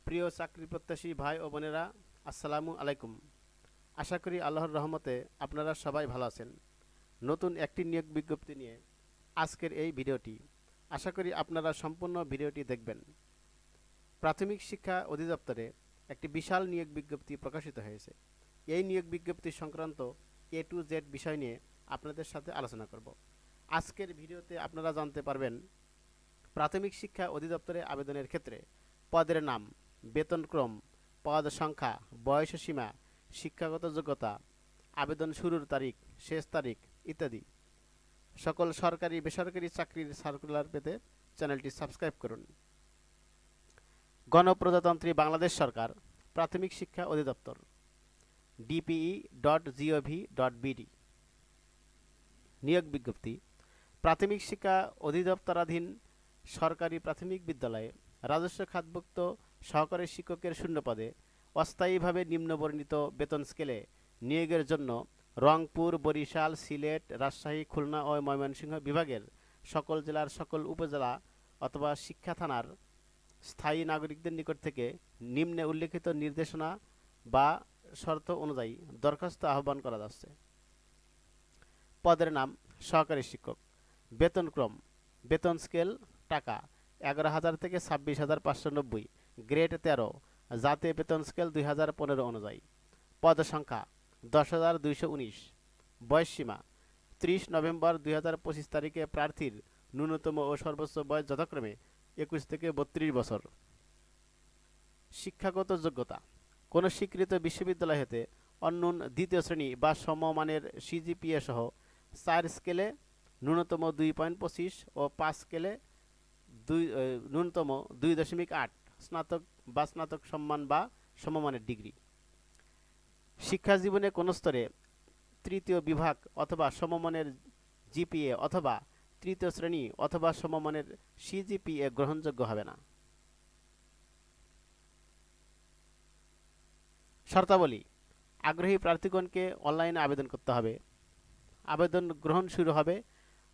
প্রিয় চাকরি প্রত্যাশী ভাই ও বোনেরা, আসসালামু আলাইকুম। আশা করি আল্লাহর রহমতে আপনারা সবাই ভালো আছেন। নতুন একটি নিয়োগ বিজ্ঞপ্তি নিয়ে আজকের এই ভিডিওটি। আশা করি আপনারা সম্পূর্ণ ভিডিওটি দেখবেন। প্রাথমিক শিক্ষা অধিদপ্তরে একটি বিশাল নিয়োগ বিজ্ঞপ্তি প্রকাশিত হয়েছে। এই নিয়োগ বিজ্ঞপ্তি সংক্রান্ত A to Z বিষয় নিয়ে আপনাদের সাথে আলোচনা করব। আজকের ভিডিওতে আপনারা জানতে পারবেন প্রাথমিক শিক্ষা অধিদপ্তরে আবেদনের ক্ষেত্রে পদের নাম, বেতনক্রম, পদ সংখ্যা, বয়সসীমা, শিক্ষাগত যোগ্যতা, আবেদন শুরুর তারিখ, শেষ তারিখ ইত্যাদি। সকল সরকারি বেসরকারি চাকরির সার্কুলার পেতে চ্যানেলটি সাবস্ক্রাইব করুন। গণপ্রজাতন্ত্রী বাংলাদেশ সরকার প্রাথমিক শিক্ষা অধিদপ্তর dpe.gov.bd। নিয়োগ বিজ্ঞপ্তি। প্রাথমিক শিক্ষা অধিদপ্তরাধীন সরকারি প্রাথমিক বিদ্যালয়ে রাজস্ব খাতভুক্ত সহকারী শিক্ষকের শূন্যপদে অস্থায়ীভাবে নিম্নবর্ণিত বেতন স্কেলে নিয়োগের জন্য রংপুর, বরিশাল, সিলেট, রাজশাহী, খুলনা ও ময়মনসিংহ বিভাগের সকল জেলার সকল উপজেলা অথবা শিক্ষা থানার স্থায়ী নাগরিকদের নিকট থেকে নিম্নে উল্লেখিত নির্দেশনা বা শর্ত অনুযায়ী দরখাস্ত আহ্বান করা যাচ্ছে। পদের নাম সহকারী শিক্ষক। বেতনক্রম, বেতন স্কেল টাকা 11,000 থেকে 26,590, গ্রেড 13, জাতীয় বেতন স্কেল 2015 অনুযায়ী। পদ সংখ্যা 10,219। বয়সসীমা 30 নভেম্বর 2025 তারিখে প্রার্থীর ন্যূনতম ও সর্বোচ্চ বয়স যথাক্রমে 21 থেকে 32 বছর। শিক্ষাগত যোগ্যতা। কোনো স্বীকৃত বিশ্ববিদ্যালয় হতে অন্যূন দ্বিতীয় শ্রেণী বা সমমানের CGPA সহ 4 স্কেলে ন্যূনতম 2.25 ও 5 স্কেলে ন্যূনতম 2.8 স্নাতক বা স্নাতক সম্মান বা সমমানের ডিগ্রি। শিক্ষা জীবনে কোনো স্তরে তৃতীয় বিভাগ অথবা সমমানের GPA অথবা তৃতীয় শ্রেণী অথবা সমমানের CGPA গ্রহণযোগ্য হবে না। শর্তাবলী। আগ্রহী প্রার্থীগণকে অনলাইনে আবেদন করতে হবে। আবেদন গ্রহণ শুরু হবে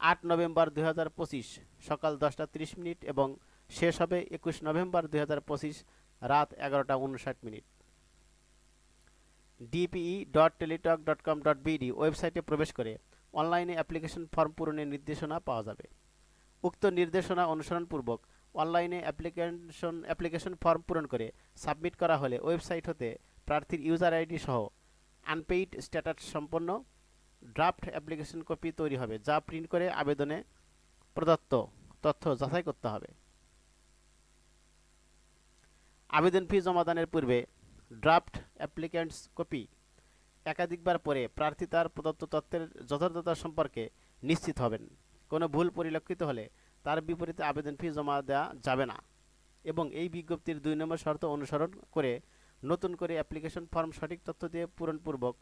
8 নভেম্বর 2025 সকাল 10:30 এবং শেষ হবে 21 নভেম্বর 2025 রাত 11:59। dpe.teletalk.com.bd ওয়েবসাইটে প্রবেশ করে অনলাইনে অ্যাপ্লিকেশন ফর্ম পূরণের নির্দেশনা পাওয়া যাবে। উক্ত নির্দেশনা অনুসরণপূর্বক অনলাইনে অ্যাপ্লিকেশন ফর্ম পূরণ করে সাবমিট করা হলে ওয়েবসাইট হতে প্রার্থীর ইউজার আইডি সহ আনপেইড স্ট্যাটাস সম্পন্ন ড্রাফট অ্যাপ্লিকেশন কপি তৈরি হবে, যা প্রিন্ট করে আবেদনে প্রদত্ত তথ্য যাচাই করতে হবে। আবেদন ফি জমাদানের পূর্বে ড্রাফট অ্যাপ্লিকেন্টস কপি একাধিকবার পরে প্রার্থী তার প্রদত্ত তথ্যের যথার্থতা সম্পর্কে নিশ্চিত হবেন। কোনো ভুল পরিলক্ষিত হলে তার বিপরীতে আবেদন ফি জমা দেওয়া যাবে না এবং এই বিজ্ঞপ্তির 2 নম্বর শর্ত অনুসরণ করে নতুন করে অ্যাপ্লিকেশন ফর্ম সঠিক তথ্য দিয়ে পূরণপূর্বক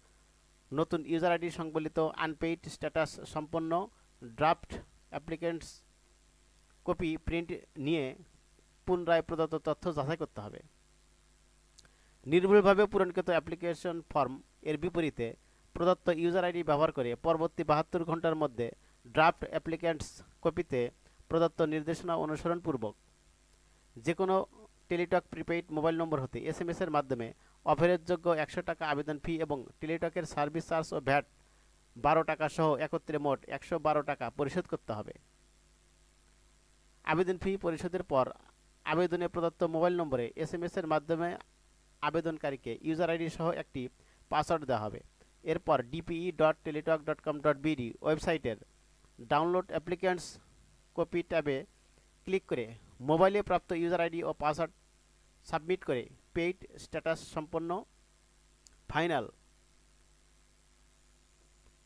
নতুন ইউজার আইডি সংবলিত আনপেইড স্ট্যাটাস সম্পন্ন ড্রাফট অ্যাপ্লিকেন্টস কপি প্রিন্ট নিয়ে পুনরায় প্রদত্ত তথ্য যাচাই করতে হবে। নির্ভুলভাবে পূরণকৃত অ্যাপ্লিকেশন ফর্ম এর বিপরীতে প্রদত্ত ইউজার আইডি ব্যবহার করে পরবর্তী 72 ঘন্টার মধ্যে ড্রাফট অ্যাপ্লিকেন্টস কপিতে প্রদত্ত নির্দেশনা অনুসরণপূর্বক যে কোনো টেলিটক প্রিপেইড মোবাইল নম্বর হতে SMS এর মাধ্যমে অফারেজযোগ্য 100 টাকা আবেদন ফি এবং টেলিটকের সার্ভিস চার্জ ও ভ্যাট 12 টাকা সহ একত্রে মোট 112 টাকা পরিশোধ করতে হবে। আবেদন ফি পরিশোধের পর আবেদনে প্রদত্ত মোবাইল নম্বরে SMS এর মাধ্যমে আবেদনকারীকে ইউজার আইডি সহ একটি পাসওয়ার্ড দেওয়া হবে। এরপর dpe.teletalk.com.bd ওয়েবসাইটের ডাউনলোড অ্যাপ্লিকেন্টস কপি ট্যাবে ক্লিক করে মোবাইলে প্রাপ্ত ইউজার আইডি ও পাসওয়ার্ড সাবমিট করে পেইড স্ট্যাটাস সম্পন্ন ফাইনাল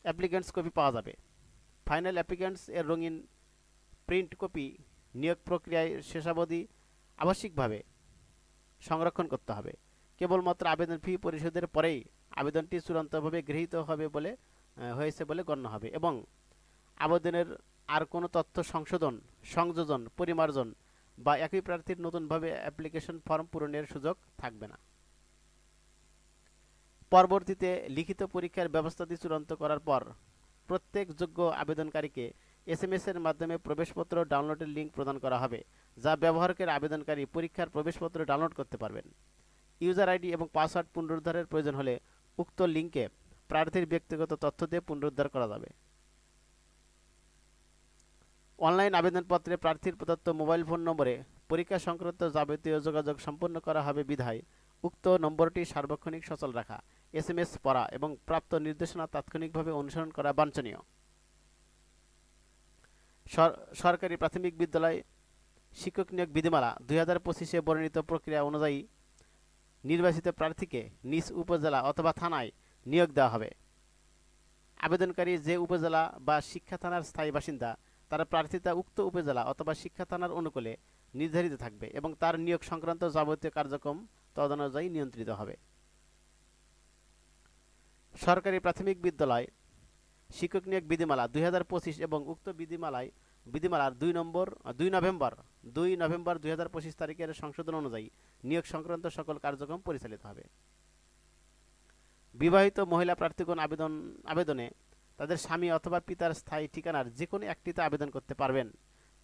অ্যাপ্লিকেন্টস কপি পাওয়া যাবে। ফাইনাল অ্যাপ্লিকেন্টস এর রঙিন প্রিন্ট কপি নিয়োগ প্রক্রিয়ায় শেষাবধি আবশ্যিকভাবে সংরক্ষণ করতে হবে। কেবলমাত্র আবেদন ফি পরিশোধের পরেই আবেদনটি চূড়ান্তভাবে গৃহীত হয়েছে বলে গণ্য হবে এবং আবেদনের আর কোনো তথ্য সংযোজন, পরিমার্জন বা একই প্রার্থীর নতুনভাবে অ্যাপ্লিকেশন ফর্ম পূরণের সুযোগ থাকবে না। পরবর্তীতে লিখিত পরীক্ষার ব্যবস্থাটি চূড়ান্ত করার পর প্রত্যেক যোগ্য আবেদনকারীকে এসএমএস এর মাধ্যমে প্রবেশপত্র ডাউনলোডের লিঙ্ক প্রদান করা হবে, যা ব্যবহারকারী আবেদনকারী পরীক্ষার প্রবেশপত্র ডাউনলোড করতে পারবেন। ইউজার আইডি এবং পাসওয়ার্ড পুনরুদ্ধারের প্রয়োজন হলে উক্ত লিঙ্কে প্রার্থীর ব্যক্তিগত তথ্য দিয়ে পুনরুদ্ধার করা যাবে। অনলাইন আবেদনপত্রে প্রার্থীর প্রদত্ত মোবাইল ফোন নম্বরে পরীক্ষা সংক্রান্ত যাবতীয় যোগাযোগ সম্পন্ন করা হবে বিধায় উক্ত নম্বরটি সার্বক্ষণিক সচল রাখা, এসএমএস পড়া এবং প্রাপ্ত নির্দেশনা তাৎক্ষণিকভাবে অনুসরণ করা বাঞ্ছনীয়। সরকারি প্রাথমিক বিদ্যালয় শিক্ষক নিয়োগ বিধিমালা 2025-এ বর্ণিত প্রক্রিয়া অনুযায়ী নির্বাচিত প্রার্থীকে নিজ উপজেলা অথবা থানায় নিয়োগ দেওয়া হবে। আবেদনকারী যে উপজেলা বা শিক্ষা থানার স্থায়ী বাসিন্দা, তার প্রার্থিতা উক্ত উপজেলা অথবা শিক্ষা থানার অনুকূলে নির্ধারিত থাকবে এবং তার নিয়োগ সংক্রান্ত যাবতীয় কার্যক্রম তদনুযায়ী নিয়ন্ত্রিত হবে। সরকারি প্রাথমিক বিদ্যালয় শিক্ষক নিয়োগ বিধিমালা 2025 এবং উক্ত বিধিমালার 2 নভেম্বর 2025 তারিখের সংশোধন অনুযায়ী নিয়োগ সংক্রান্ত সকল কার্যক্রম পরিচালিত হবে। বিবাহিত মহিলা প্রার্থীগণ আবেদনে তাদের স্বামী অথবা পিতার স্থায়ী ঠিকানার যে কোনো একটিতে আবেদন করতে পারবেন,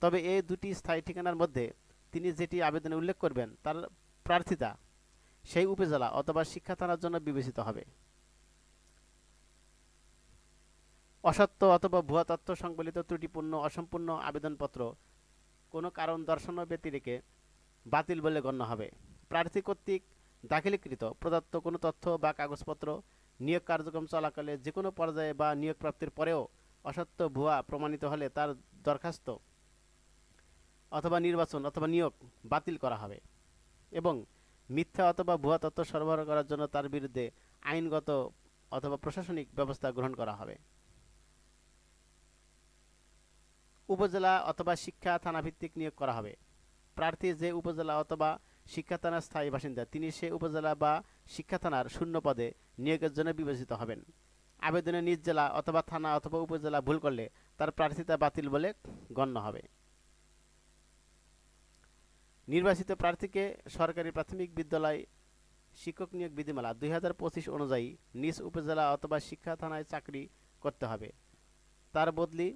তবে এই দুটি স্থায়ী ঠিকানার মধ্যে তিনি যেটি আবেদনে উল্লেখ করবেন তার প্রার্থিতা সেই উপজেলা অথবা শিক্ষা থানার জন্য বিবেচিত হবে। অসত্য অথবা ভুয়া তথ্য সংবলিত ত্রুটিপূর্ণ অসম্পূর্ণ আবেদনপত্র কোনো কারণ দর্শানো ব্যতিরেকে বাতিল বলে গণ্য হবে। প্রার্থী কর্তৃক দাখিলকৃত প্রদত্ত কোনো তথ্য বা কাগজপত্র নিয়োগ কার্যক্রম চলাকালে যে কোনো পর্যায়ে বা নিয়োগ প্রাপ্তির পরেও অসত্য ভুয়া প্রমাণিত হলে তার দরখাস্ত অথবা নির্বাচন অথবা নিয়োগ বাতিল করা হবে এবং মিথ্যা অথবা ভুয়া তথ্য সরবরাহ করার জন্য তার বিরুদ্ধে আইনগত অথবা প্রশাসনিক ব্যবস্থা গ্রহণ করা হবে। উপজেলা অথবা শিক্ষা থানা ভিত্তিক নিয়োগ করা হবে। প্রার্থী যে উপজেলা অথবা শিক্ষা থানার স্থায়ী বাসিন্দা, তিনি সে উপজেলা বা শিক্ষা থানার শূন্য পদে নিয়োগের জন্য বিবেচিত হবেন। আবেদনে নিজ জেলা অথবা থানা অথবা উপজেলা ভুল করলে তার প্রার্থিতা বাতিল বলে গণ্য হবে। নির্বাচিত প্রার্থীকে সরকারি প্রাথমিক বিদ্যালয় শিক্ষক নিয়োগ বিধিমালা 2025 অনুযায়ী নিজ উপজেলা অথবা শিক্ষা থানায় চাকরি করতে হবে। তার বদলি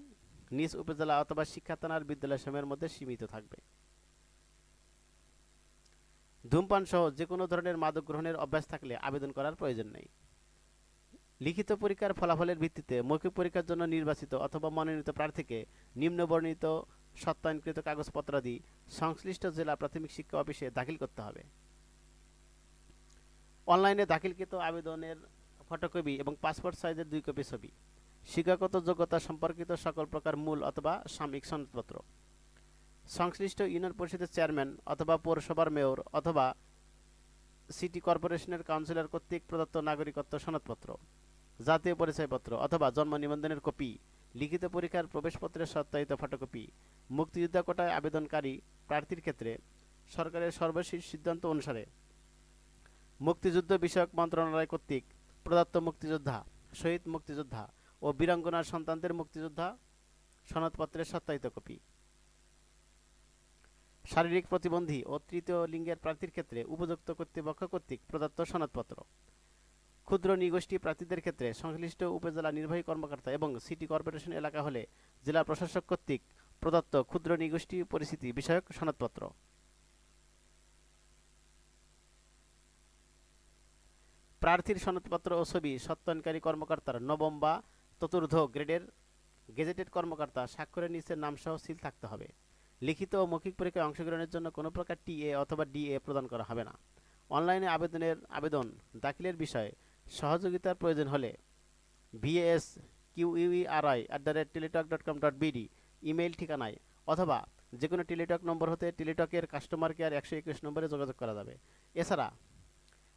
নিজ উপজেলা অথবা শিক্ষা থানার বিদ্যালয়সমূহের মধ্যে সীমিত থাকবে। ধূমপান সহ যে কোনো ধরনের মাদক গ্রহণের অভ্যাস থাকলে আবেদন করার প্রয়োজন নেই। লিখিত পরীক্ষার ফলাফলের ভিত্তিতে মৌখিক পরীক্ষার জন্য নির্বাচিত অথবা মনোনীত প্রার্থীকে নিম্নবর্ণিত সত্যায়নকৃত কাগজপত্রাদি সংশ্লিষ্ট জেলা প্রাথমিক শিক্ষা অফিসে দাখিল করতে হবে। অনলাইনে দাখিলকৃত আবেদনের ফটোকপি এবং পাসপোর্ট সাইজের 2 কপি ছবি, শিক্ষাগত যোগ্যতা সম্পর্কিত সকল প্রকার মূল অথবা সাময়িক সনদপত্র, সংশ্লিষ্ট ইউনিয়ন পরিষদের চেয়ারম্যান অথবা পৌরসভার মেয়র অথবা সিটি কর্পোরেশনের কাউন্সিলর কর্তৃক প্রদত্ত নাগরিকত্ব সনদপত্র, জাতীয় পরিচয়পত্র অথবা জন্ম নিবন্ধনের কপি, লিখিত পরীক্ষার প্রবেশপত্রের সত্যায়িত ফটোকপি। মুক্তিযোদ্ধা কোটায় আবেদনকারী প্রার্থীর ক্ষেত্রে সরকারের সর্বশেষ সিদ্ধান্ত অনুসারে মুক্তিযুদ্ধ বিষয়ক মন্ত্রণালয় কর্তৃক প্রদত্ত মুক্তিযোদ্ধা, শহীদ মুক্তিযোদ্ধা ও বীরাঙ্গনার সন্তানদের মুক্তিযোদ্ধা সনদপত্রের সত্যায়িত কপি। শারীরিক প্রতিবন্ধী ও তৃতীয় লিঙ্গের প্রার্থীর ক্ষেত্রে উপযুক্ত কর্তৃপক্ষ কর্তৃক প্রদত্ত সনদপত্র। ক্ষুদ্র নৃগোষ্ঠী প্রার্থীদের ক্ষেত্রে সংশ্লিষ্ট উপজেলা নির্বাহী কর্মকর্তা এবং সিটি কর্পোরেশন এলাকা হলে জেলা প্রশাসক কর্তৃক প্রদত্ত ক্ষুদ্র নৃগোষ্ঠী পরিস্থিতি বিষয়ক সনদপত্র। প্রার্থীর সনদপত্র ও ছবি সত্যায়নকারী কর্মকর্তার নবম বা চতুর্থ গ্রেডের গেজেটেড কর্মকর্তা স্বাক্ষরের নিচে নামসহ সিল থাকতে হবে। লিখিত ও মৌখিক পরীক্ষায় অংশগ্রহণের জন্য কোনো প্রকার টিএ অথবা ডিএ প্রদান করা হবে না। অনলাইনে আবেদন দাখিলের বিষয়ে সহযোগিতার প্রয়োজন হলে VSQUERI@teletalk.com.bd ইমেইল ঠিকানায় অথবা যে কোনো টেলিটক নম্বর হতে টেলিটকের কাস্টমার কেয়ার 121 নম্বরে যোগাযোগ করা যাবে। এছাড়া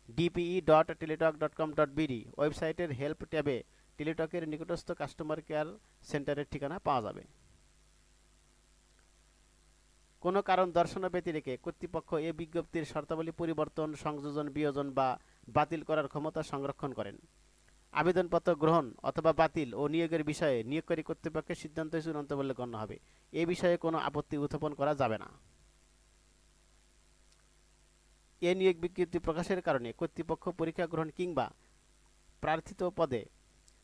dpe.teletalk.com.bd ওয়েবসাইটের হেল্প ট্যাবে টেলিটকের নিকটস্থ কাস্টমার কেয়ার সেন্টারের ঠিকানা পাওয়া যাবে। কোনো কারণ দর্শানো ব্যতিরেকে কর্তৃপক্ষ এ বিজ্ঞপ্তির শর্তাবলী পরিবর্তন, সংযোজন, বিয়োজন বা বাতিল করার ক্ষমতা সংরক্ষণ করেন। আবেদনপত্র গ্রহণ অথবা বাতিল ও নিয়োগের বিষয়ে নিয়োগকারী কর্তৃপক্ষের সিদ্ধান্ত চূড়ান্ত বলে গণ্য হবে। এ বিষয়ে কোনো আপত্তি উত্থাপন করা যাবে না। এ নিয়োগ বিজ্ঞপ্তি প্রকাশের কারণে কর্তৃপক্ষ পরীক্ষা গ্রহণ কিংবা প্রার্থিত পদে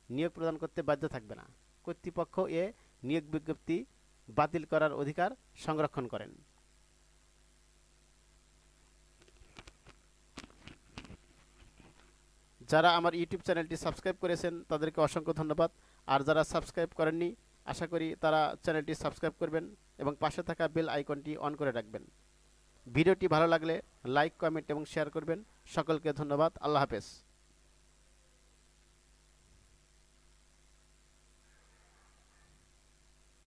নিয়োগ প্রদান করতে বাধ্য থাকবে না। কর্তৃপক্ষ এ নিয়োগ বিজ্ঞপ্তি বাতিল করার অধিকার সংরক্ষণ করেন। যারা আমার ইউটিউব চ্যানেলটি সাবস্ক্রাইব করেছেন তাদেরকে অসংখ্য ধন্যবাদ। আর যারা সাবস্ক্রাইব করেননি আশা করি তারা চ্যানেলটি সাবস্ক্রাইব করবেন এবং পাশে থাকা বেল আইকনটি অন করে রাখবেন। ভিডিওটি ভালো লাগলে লাইক, কমেন্ট এবং শেয়ার করবেন। সকলকে ধন্যবাদ। আল্লাহ হাফেজ।